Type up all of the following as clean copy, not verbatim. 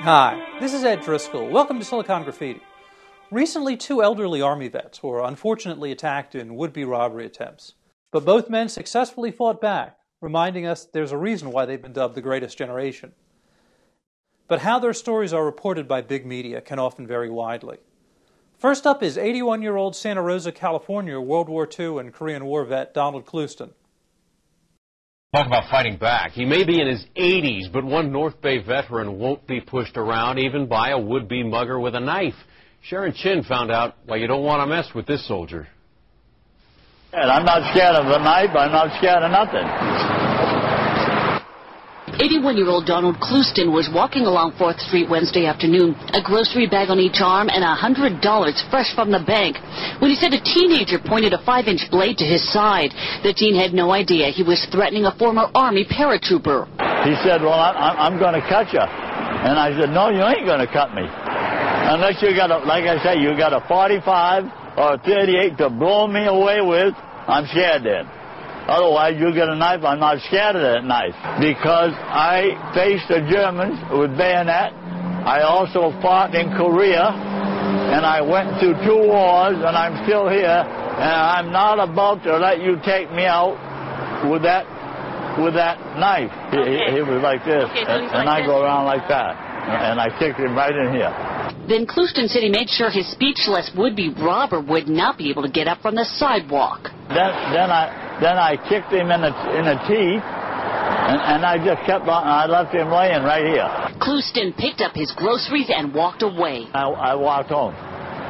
Hi, this is Ed Driscoll. Welcome to Silicon Graffiti. Recently, two elderly Army vets were unfortunately attacked in would-be robbery attempts. But both men successfully fought back, reminding us there's a reason why they've been dubbed the greatest generation. But how their stories are reported by big media can often vary widely. First up is 81-year-old Santa Rosa, California, World War II and Korean War vet Donald Clouston. Talk about fighting back. He may be in his 80s, but one North Bay veteran won't be pushed around even by a would-be mugger with a knife. Sharon Chin found out why you don't want to mess with this soldier. I'm not scared of a knife. I'm not scared of nothing. 81-year-old Donald Clouston was walking along 4th Street Wednesday afternoon, a grocery bag on each arm and $100 fresh from the bank, when he said a teenager pointed a 5-inch blade to his side. The teen had no idea he was threatening a former Army paratrooper. He said, well, I'm going to cut you. And I said, no, you ain't going to cut me. Unless you got a, like I say, you got a 45 or a 38 to blow me away with, I'm scared then. Otherwise, you get a knife, I'm not scared of that knife. Because I faced the Germans with bayonet. I also fought in Korea, and I went through 2 wars, and I'm still here, and I'm not about to let you take me out with that knife. Okay. He was like this, okay, so and I go around like that, and I kicked him right in here. Then Clouston said he made sure his speechless would-be robber would not be able to get up from the sidewalk. Then I kicked him in the teeth, and I just kept on. I left him laying right here. Clouston picked up his groceries and walked away. I walked home.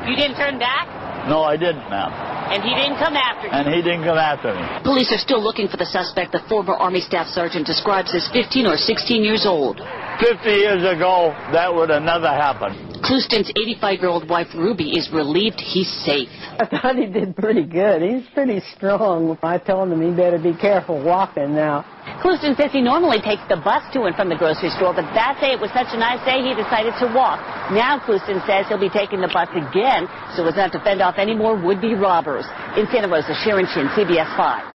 You didn't turn back? No, I didn't, ma'am. And he didn't come after you? And he didn't come after me. Police are still looking for the suspect the former Army Staff Sergeant describes as 15 or 16 years old. 50 years ago, that would have never happened. Clouston's 85-year-old wife, Ruby, is relieved he's safe. I thought he did pretty good. He's pretty strong. I told him he better be careful walking now. Clouston says he normally takes the bus to and from the grocery store, but that day it was such a nice day he decided to walk. Now Clouston says he'll be taking the bus again so as not to fend off any more would-be robbers. In Santa Rosa, Sharon Chin, CBS 5.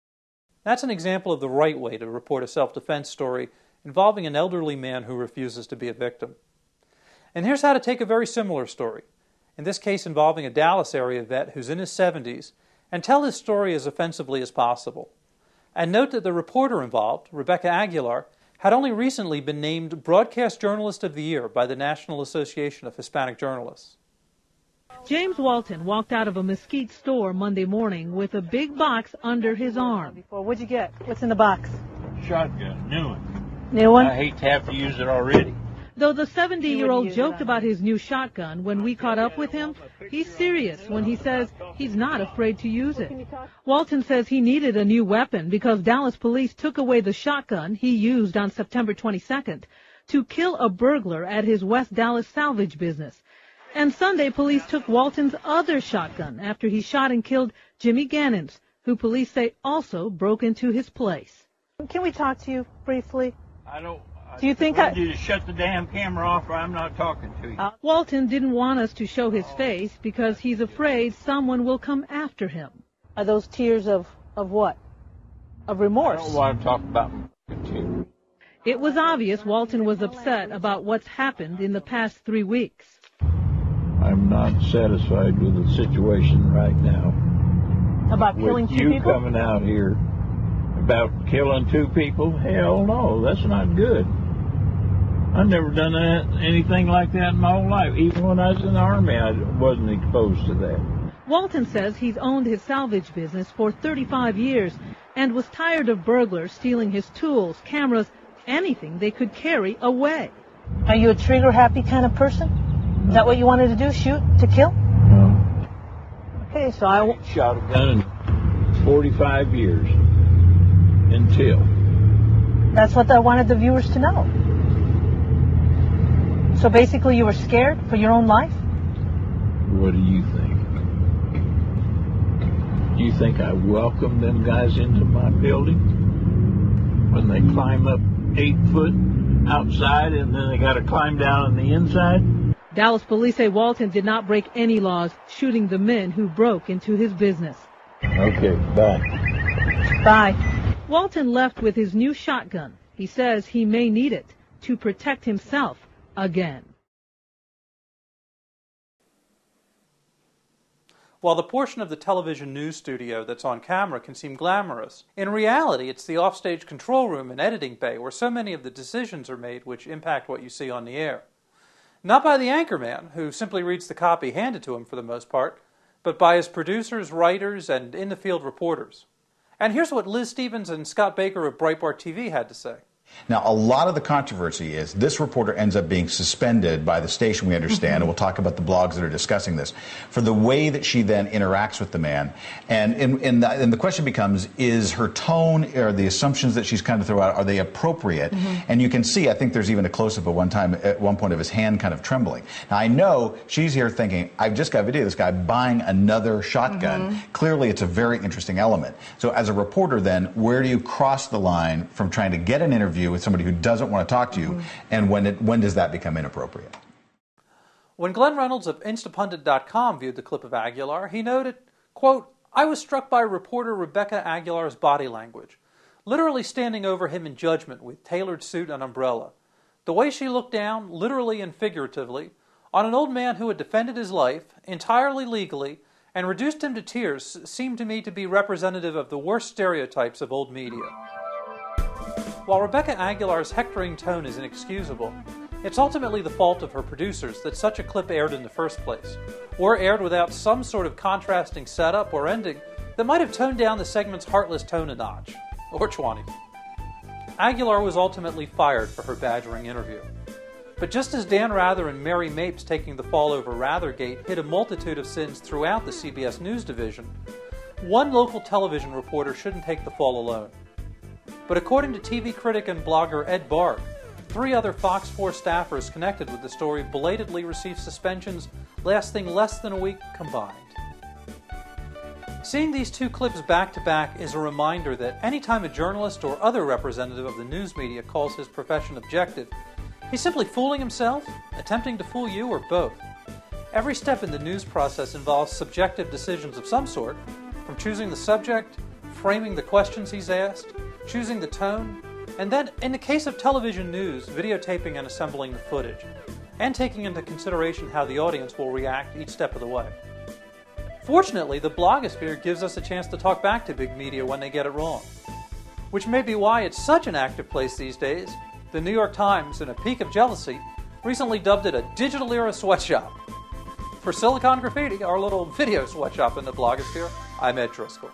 That's an example of the right way to report a self-defense story involving an elderly man who refuses to be a victim. And here's how to take a very similar story, in this case involving a Dallas area vet who's in his 70s, and tell his story as offensively as possible. And note that the reporter involved, Rebecca Aguilar, had only recently been named Broadcast Journalist of the Year by the National Association of Hispanic Journalists. James Walton walked out of a Mesquite store Monday morning with a big box under his arm. What'd you get? What's in the box? Shotgun, new one. New one? I hate to have to use it already. Though the 70-year-old joked about his new shotgun when we caught up with him, he's serious when he says he's not afraid to use it. Walton says he needed a new weapon because Dallas police took away the shotgun he used on September 22nd to kill a burglar at his West Dallas salvage business. And Sunday, police took Walton's other shotgun after he shot and killed Jimmy Gannons, who police say also broke into his place. Can we talk to you briefly? Do you think I need to shut the damn camera off or I'm not talking to you? Walton didn't want us to show his face because he's afraid someone will come after him. Are those tears of what? Of remorse? I don't want to talk about tears. It was obvious Walton was upset about what's happened in the past 3 weeks. I'm not satisfied with the situation right now. About killing 2 people? With you coming out here about killing 2 people? Hell no, that's not good. I've never done anything like that in my whole life. Even when I was in the Army, I wasn't exposed to that. Walton says he's owned his salvage business for 35 years and was tired of burglars stealing his tools, cameras, anything they could carry away. Are you a trigger-happy kind of person? Is that what you wanted to do, shoot to kill? No. Okay, so I shot a gun in 45 years until. That's what I wanted the viewers to know. So basically you were scared for your own life? What do you think? Do you think I welcome them guys into my building? When they climb up 8 foot outside and then they got to climb down on the inside? Dallas police say Walton did not break any laws, shooting the men who broke into his business. Okay, bye. Bye. Walton left with his new shotgun. He says he may need it to protect himself again. While the portion of the television news studio that's on camera can seem glamorous, in reality it's the offstage control room and editing bay where so many of the decisions are made which impact what you see on the air. Not by the anchorman, who simply reads the copy handed to him for the most part, but by his producers, writers, and in-the-field reporters. And here's what Liz Stevens and Scott Baker of Breitbart TV had to say. Now, a lot of the controversy is this reporter ends up being suspended by the station, we understand, and we'll talk about the blogs that are discussing this, for the way that she then interacts with the man. And the question becomes, is her tone or the assumptions that she's kind of throw out, are they appropriate? And you can see, I think there's even a close-up at one point of his hand kind of trembling. Now, I know she's here thinking, I've just got a video of this guy buying another shotgun. Clearly, it's a very interesting element. So as a reporter, then, where do you cross the line from trying to get an interview with somebody who doesn't want to talk to you, and when does that become inappropriate? When Glenn Reynolds of Instapundit.com viewed the clip of Aguilar, he noted, quote, "I was struck by reporter Rebecca Aguilar's body language, literally standing over him in judgment with tailored suit and umbrella. The way she looked down, literally and figuratively, on an old man who had defended his life, entirely legally, and reduced him to tears seemed to me to be representative of the worst stereotypes of old media." While Rebecca Aguilar's hectoring tone is inexcusable, it's ultimately the fault of her producers that such a clip aired in the first place, or aired without some sort of contrasting setup or ending that might have toned down the segment's heartless tone a notch, or 20. Aguilar was ultimately fired for her badgering interview. But just as Dan Rather and Mary Mapes taking the fall over Rathergate hid a multitude of sins throughout the CBS News division, one local television reporter shouldn't take the fall alone. But according to TV critic and blogger Ed Barg, 3 other Fox 4 staffers connected with the story belatedly received suspensions lasting less than a week combined. Seeing these 2 clips back to back is a reminder that anytime a journalist or other representative of the news media calls his profession objective, he's simply fooling himself, attempting to fool you, or both. Every step in the news process involves subjective decisions of some sort, from choosing the subject, framing the questions he's asked, choosing the tone, and then, in the case of television news, videotaping and assembling the footage, and taking into consideration how the audience will react each step of the way. Fortunately, the blogosphere gives us a chance to talk back to big media when they get it wrong, which may be why it's such an active place these days. The New York Times, in a peak of jealousy, recently dubbed it a digital era sweatshop. For Silicon Graffiti, our little video sweatshop in the blogosphere, I'm Ed Driscoll.